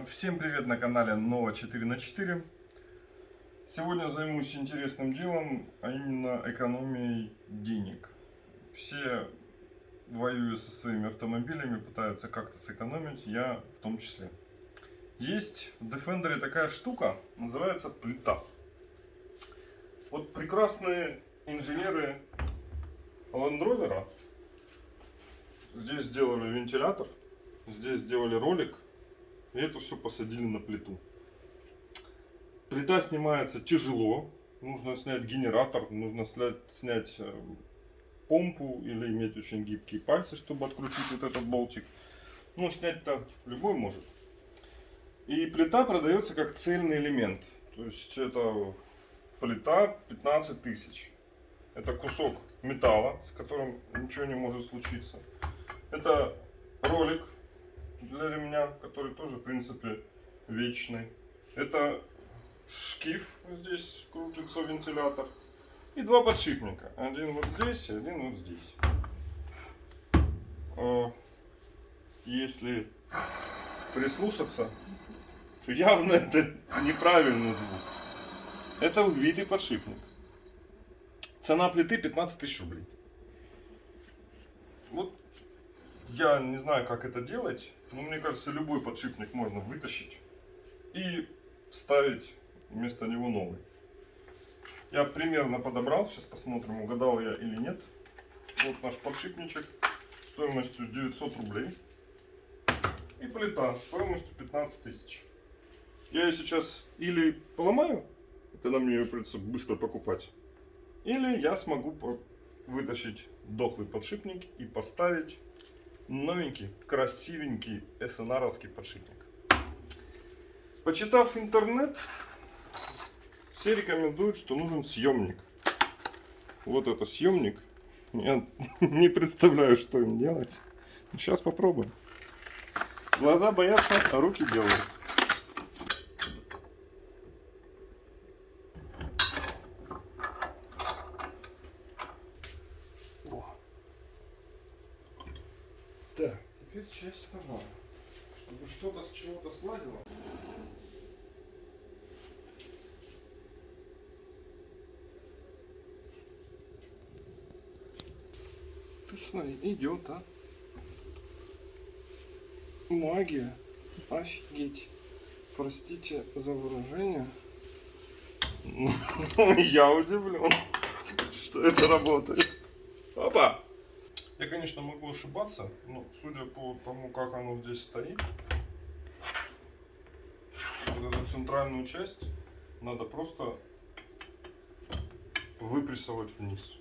Всем привет на канале Nova 4×4. Сегодня займусь интересным делом, а именно экономией денег. Все, воюя со своими автомобилями, пытаются как-то сэкономить, я в том числе. Есть в Defender такая штука, называется плита. Вот прекрасные инженеры Land Rover здесь сделали вентилятор, здесь сделали ролик. И это все посадили на плиту. Плита снимается тяжело. Нужно снять генератор, нужно снять помпу или иметь очень гибкие пальцы, чтобы открутить вот этот болтик. Ну, снять-то любой может. И плита продается как цельный элемент. То есть это плита 15 тысяч. Это кусок металла, с которым ничего не может случиться. Это ролик для ремня, который тоже в принципе вечный. Это шкив, здесь крутится вентилятор. И два подшипника. Один вот здесь, один вот здесь. Если прислушаться, то явно это неправильный звук. Это вбитый подшипник. Цена плиты 15 тысяч рублей. Вот я не знаю, как это делать, но мне кажется, любой подшипник можно вытащить и вставить вместо него новый. Я примерно подобрал, сейчас посмотрим, угадал я или нет. Вот наш подшипничек стоимостью 900 рублей. И плита стоимостью 15 тысяч. Я ее сейчас или поломаю, тогда мне ее придется быстро покупать, или я смогу вытащить дохлый подшипник и поставить новенький, красивенький СНРовский подшипник. Почитав интернет, все рекомендуют, что нужен съемник. Вот это съемник. Я не представляю, что им делать. Сейчас попробуем. Глаза боятся, а руки делают. Так, теперь часть канала. Чтобы что-то с чего-то сладило. Ты смотри, идет, а? Магия. Офигеть. Простите за выражение. Я удивлен, что это работает. Опа! Я, конечно, могу ошибаться, но судя по тому, как оно здесь стоит, вот эту центральную часть надо просто выпрессовать вниз.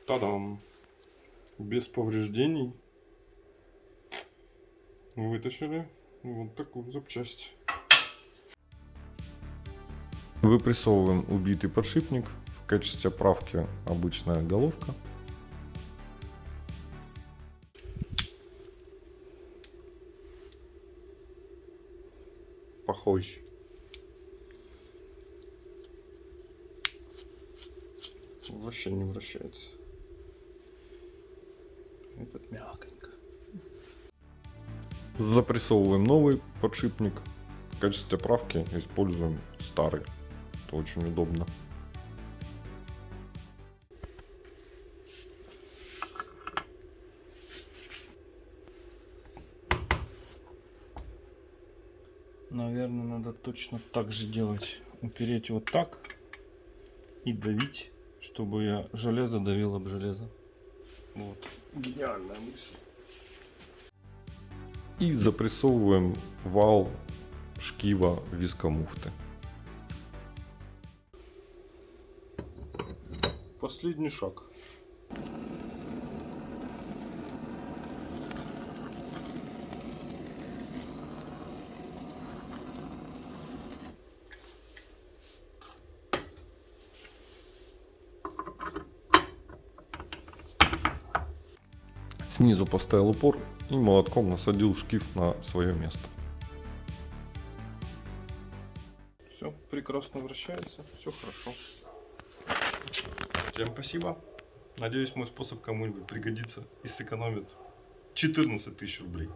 Та-дам! Без повреждений вытащили вот такую запчасть. Выпрессовываем убитый подшипник. В качестве оправки обычная головка. Похож. Вообще не вращается. Этот мягонько. Запрессовываем новый подшипник. В качестве оправки используем старый. Это очень удобно. Наверное, надо точно так же делать. Упереть вот так и давить, чтобы железо давило об железо. Вот. Гениальная мысль. И запрессовываем вал шкива вискомуфты. Последний шаг. Снизу поставил упор и молотком насадил шкив на свое место. Все прекрасно вращается, все хорошо. Всем спасибо. Надеюсь, мой способ кому-нибудь пригодится и сэкономит 14 000 рублей.